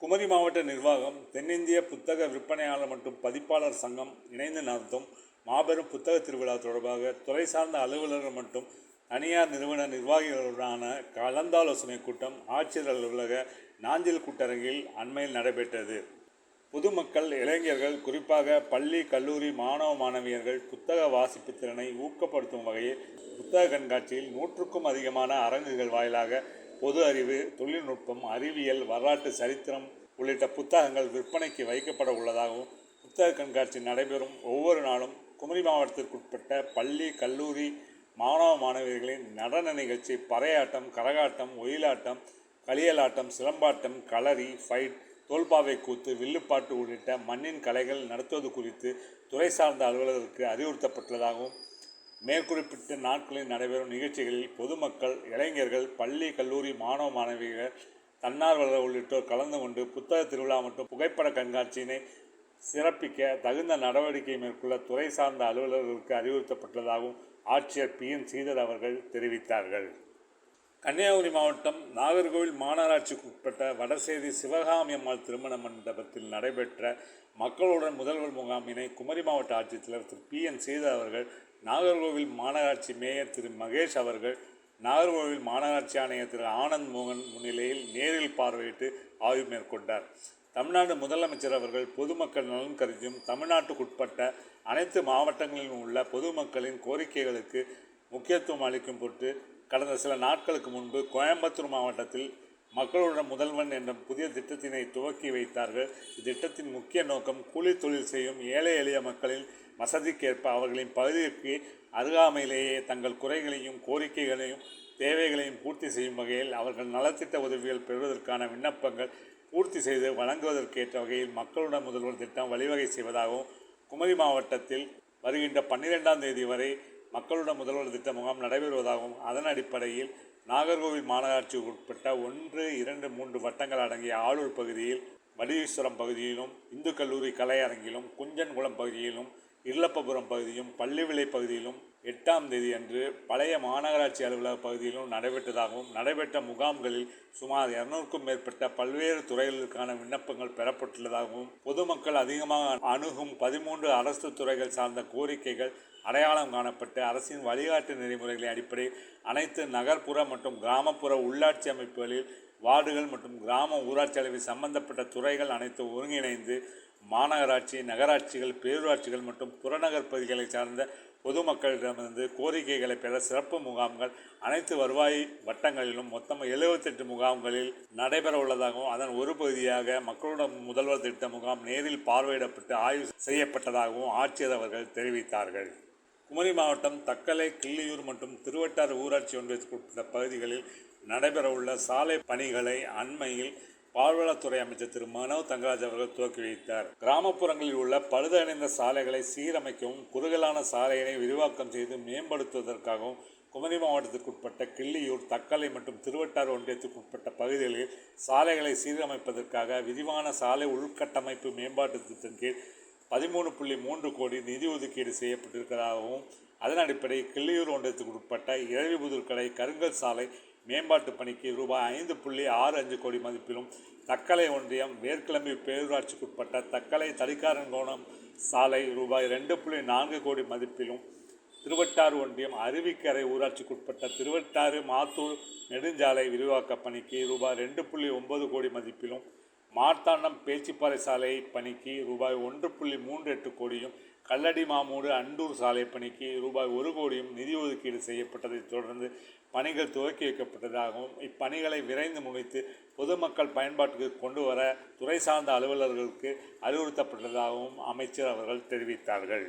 குமரி மாவட்ட நிர்வாகம் தென்னிந்திய புத்தக விற்பனையாளர் மற்றும் பதிப்பாளர் சங்கம் இணைந்து நடத்தும் மாபெரும் புத்தக திருவிழா தொடர்பாக துறை சார்ந்த அலுவலர்கள் மற்றும் தனியார் நிறுவன நிர்வாகிகளுடனான கலந்தாலோசனை கூட்டம் ஆட்சியர் அலுவலக நாஞ்சில் கூட்டரங்கில் அண்மையில் நடைபெற்றது. பொதுமக்கள், இளைஞர்கள், குறிப்பாக பள்ளி, கல்லூரி மாணவ மாணவியர்கள் புத்தக வாசிப்பு திறனை ஊக்கப்படுத்தும் வகையில் புத்தக கண்காட்சியில் 100க்கும் அதிகமான அரங்குகள் வாயிலாக பொது அறிவு, தொழில்நுட்பம், அறிவியல், வரலாற்று, சரித்திரம் உள்ளிட்ட புத்தகங்கள் விற்பனைக்கு வைக்கப்பட உள்ளதாகவும், புத்தக கண்காட்சி நடைபெறும் ஒவ்வொரு நாளும் குமரி மாவட்டத்திற்குட்பட்ட பள்ளி, கல்லூரி மாணவ மாணவியர்களின் நடன நிகழ்ச்சி, பறையாட்டம், கரகாட்டம், ஒயிலாட்டம், களியலாட்டம், சிலம்பாட்டம், களரி, ஃபைட், தோல்பாவை கூத்து, வில்லுப்பாட்டு உள்ளிட்ட மண்ணின் கலைகள் நடத்துவது குறித்து துறை சார்ந்த அலுவலர்களுக்கு அறிவுறுத்தப்பட்டுள்ளதாகவும், மேற்குறிப்பிட்ட நாட்களில் நடைபெறும் நிகழ்ச்சிகளில் பொதுமக்கள், இளைஞர்கள், பள்ளி, கல்லூரி மாணவ மாணவிகள், தன்னார்வலர்கள் உள்ளிட்டோர் கலந்து கொண்டு புத்தக திருவிழா மற்றும் புகைப்பட கண்காட்சியினை சிறப்பிக்க தகுந்த நடவடிக்கை மேற்கொள்ள துறை சார்ந்த அலுவலர்களுக்கு அறிவுறுத்தப்பட்டுள்ளதாகவும் ஆட்சியர் PN ஸ்ரீதர் அவர்கள் தெரிவித்தார்கள். கன்னியாகுமரி மாவட்டம் நாகர்கோவில் மாநகராட்சிக்குட்பட்ட வடசேரி சிவகாமி அம்மாள் திருமண மண்டபத்தில் நடைபெற்ற மக்களுடன் முதல்வர் முகாமினை குமரி மாவட்ட ஆட்சித்தலைவர் திரு PN ஸ்ரீதர் அவர்கள், நாகர்கோவில் மாநகராட்சி மேயர் திரு மகேஷ் அவர்கள், நாகர்கோவில் மாநகராட்சி ஆணையர் திரு ஆனந்த் மோகன் முன்னிலையில் நேரில் பார்வையிட்டு ஆய்வு மேற்கொண்டார். தமிழ்நாடு முதலமைச்சர் அவர்கள் பொதுமக்கள் நலன் கருதியும் தமிழ்நாட்டுக்குட்பட்ட அனைத்து மாவட்டங்களிலும் உள்ள பொதுமக்களின் கோரிக்கைகளுக்கு முக்கியத்துவம் அளிக்கும் பொருட்டு கடந்த சில நாட்களுக்கு முன்பு கோயம்புத்தூர் மாவட்டத்தில் மக்களுடன் முதல்வன் என்ற புதிய திட்டத்தினை துவக்கி வைத்தார்கள். இத்திட்டத்தின் முக்கிய நோக்கம் கூலி தொழில் செய்யும் ஏழை எளிய மக்களின் வசதிக்கேற்ப அவர்களின் பகுதிக்கு அருகாமையிலேயே தங்கள் குறைகளையும் கோரிக்கைகளையும் தேவைகளையும் பூர்த்தி செய்யும் வகையில் அவர்கள் நலத்திட்ட உதவிகள் பெறுவதற்கான விண்ணப்பங்கள் பூர்த்தி செய்து வழங்குவதற்கேற்ற வகையில் மக்களுடன் முதல்வர் திட்டம் வழிவகை செய்வதாகவும், குமரி மாவட்டத்தில் வருகின்ற 12ஆம் தேதி வரை மக்களுடன் முதல்வர் திட்ட முகாம் நடைபெறுவதாகவும், அதன் அடிப்படையில் நாகர்கோவில் மாநகராட்சிக்கு உட்பட்ட 1, 2, 3 வட்டங்கள் அடங்கிய ஆளூர் பகுதியில், வடீஸ்வரம் பகுதியிலும், இந்து கல்லூரி கலையரங்கிலும், குஞ்சன்குளம் பகுதியிலும், இருளப்பபுரம் பகுதியும், பள்ளிவிளை பகுதியிலும் 8ஆம் தேதி அன்று பழைய மாநகராட்சி அலுவலக பகுதியிலும் நடைபெற்றதாகவும், நடைபெற்ற முகாம்களில் சுமார் 200க்கும் மேற்பட்ட பல்வேறு துறைகளுக்கான விண்ணப்பங்கள் பெறப்பட்டுள்ளதாகவும், பொதுமக்கள் அதிகமாக அணுகும் 13 அரசு துறைகள் சார்ந்த கோரிக்கைகள் அடையாளம் காணப்பட்டு அரசின் வழிகாட்டு நெறிமுறைகளின் அடிப்படையில் அனைத்து நகர்ப்புற மற்றும் கிராமப்புற உள்ளாட்சி அமைப்புகளில் வார்டுகள் மற்றும் கிராம ஊராட்சி அளவில் சம்பந்தப்பட்ட துறைகள் அனைத்து ஒருங்கிணைந்து மாநகராட்சி, நகராட்சிகள், பேரூராட்சிகள் மற்றும் புறநகர் பகுதிகளை சார்ந்த பொதுமக்களிடமிருந்து கோரிக்கைகளை பெற சிறப்பு முகாம்கள் அனைத்து வருவாய் வட்டங்களிலும் மொத்தம் 78 முகாம்களில் நடைபெற உள்ளதாகவும், அதன் ஒரு பகுதியாக மக்களுடன் முதல்வர் திட்ட முகாம் நேரில் பார்வையிடப்பட்டு ஆய்வு செய்யப்பட்டதாகவும் ஆட்சியர் அவர்கள் தெரிவித்தார்கள். குமரி மாவட்டம் தக்கலை, கிள்ளியூர் மற்றும் திருவட்டாறு ஊராட்சி ஒன்றியத்திற்குட்பட்ட பகுதிகளில் நடைபெறவுள்ள சாலை பணிகளை அண்மையில் பால்வளத்துறை அமைச்சர் திரு மனோ தங்கராஜ் அவர்கள் துவக்கி வைத்தார். கிராமப்புறங்களில் உள்ள பழுதடைந்த சாலைகளை சீரமைக்கவும், குறுகலான சாலையினை விரிவாக்கம் செய்து மேம்படுத்துவதற்காகவும் குமரி மாவட்டத்திற்குட்பட்ட கிள்ளியூர், தக்கலை மற்றும் திருவட்டாறு ஒன்றியத்திற்குட்பட்ட பகுதிகளில் சாலைகளை சீரமைப்பதற்காக விரிவான சாலை உள்கட்டமைப்பு மேம்பாட்டு திட்டத்தின் கீழ் 13.3 கோடி நிதி ஒதுக்கீடு செய்யப்பட்டிருப்பதாகவும், அதன் அடிப்படையில் கிள்ளியூர் ஒன்றியத்துக்கு உட்பட்ட இரவிபுதூர்கடை கருங்கல் சாலை மேம்பாட்டு பணிக்கு ரூபாய் 5.65 கோடி மதிப்பிலும், தக்கலை ஒன்றியம் வேர்க்கிளம்பி பேரூராட்சிக்குட்பட்ட தக்கலை தடிக்காரன்கோணம் சாலை ரூபாய் 2.4 கோடி மதிப்பிலும், திருவட்டாறு ஒன்றியம் அருவிக்கரை ஊராட்சிக்குட்பட்ட திருவட்டாறு மாத்தூர் நெடுஞ்சாலை விரிவாக்க பணிக்கு ரூபாய் 2.9 கோடி மதிப்பிலும், மார்த்தாண்டம் பேச்சிப்பாறை சாலை பணிக்கு ரூபாய் 1.38 கோடியும், கல்லடி மாமூடு அண்டூர் சாலை பணிக்கு ரூபாய் 1 கோடியும் நிதி ஒதுக்கீடு செய்யப்பட்டதைத் தொடர்ந்து பணிகள் துவக்கி வைக்கப்பட்டதாகவும், இப்பணிகளை விரைந்து முடித்து பொதுமக்கள் பயன்பாட்டுக்கு கொண்டு வர துறை சார்ந்த அலுவலர்களுக்கு அறிவுறுத்தப்பட்டதாகவும் அமைச்சர் அவர்கள் தெரிவித்தார்கள்.